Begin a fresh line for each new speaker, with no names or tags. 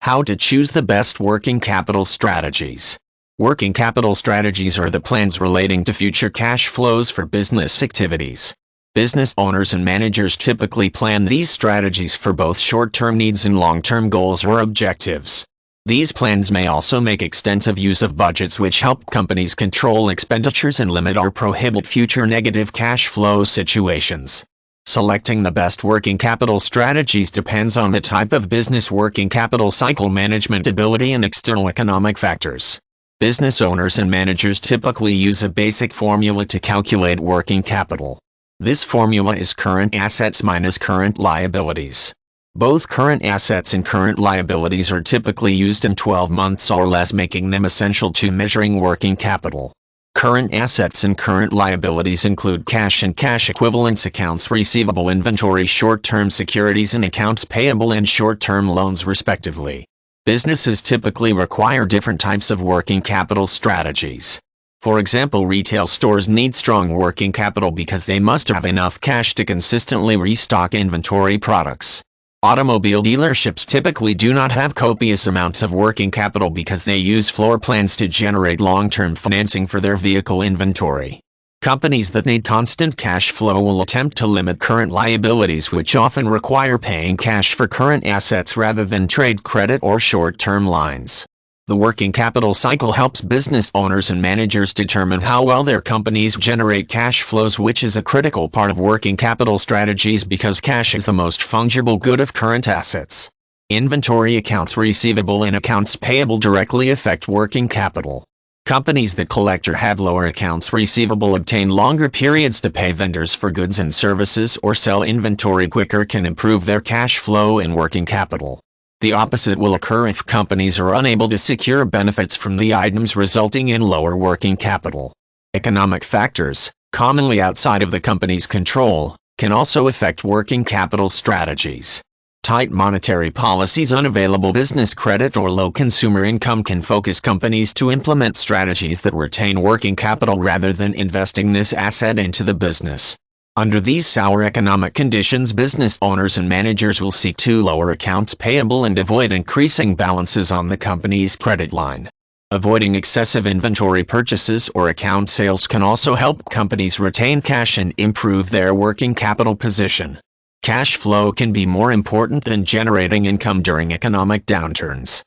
How to choose the best working capital strategies. Working capital strategies are the plans relating to future cash flows for business activities. Business owners and managers typically plan these strategies for both short-term needs and long-term goals or objectives. These plans may also make extensive use of budgets which help companies control expenditures and limit or prohibit future negative cash flow situations. Selecting the best working capital strategies depends on the type of business, working capital cycle management ability, and external economic factors. Business owners and managers typically use a basic formula to calculate working capital. This formula is current assets minus current liabilities. Both current assets and current liabilities are typically used in 12 months or less, making them essential to measuring working capital. Current assets and current liabilities include cash and cash equivalents, accounts receivable, inventory, short-term securities, and accounts payable and short-term loans, respectively. Businesses typically require different types of working capital strategies. For example, retail stores need strong working capital because they must have enough cash to consistently restock inventory products. Automobile dealerships typically do not have copious amounts of working capital because they use floor plans to generate long-term financing for their vehicle inventory. Companies that need constant cash flow will attempt to limit current liabilities, which often require paying cash for current assets rather than trade credit or short-term lines. The working capital cycle helps business owners and managers determine how well their companies generate cash flows, which is a critical part of working capital strategies because cash is the most fungible good of current assets. Inventory, accounts receivable, and accounts payable directly affect working capital. Companies that collect or have lower accounts receivable obtain longer periods to pay vendors for goods and services or sell inventory quicker, can improve their cash flow and working capital. The opposite will occur if companies are unable to secure benefits from the items, resulting in lower working capital. Economic factors, commonly outside of the company's control, can also affect working capital strategies. Tight monetary policies, unavailable business credit, or low consumer income can focus companies to implement strategies that retain working capital rather than investing this asset into the business. Under these sour economic conditions, business owners and managers will seek to lower accounts payable and avoid increasing balances on the company's credit line. Avoiding excessive inventory purchases or account sales can also help companies retain cash and improve their working capital position. Cash flow can be more important than generating income during economic downturns.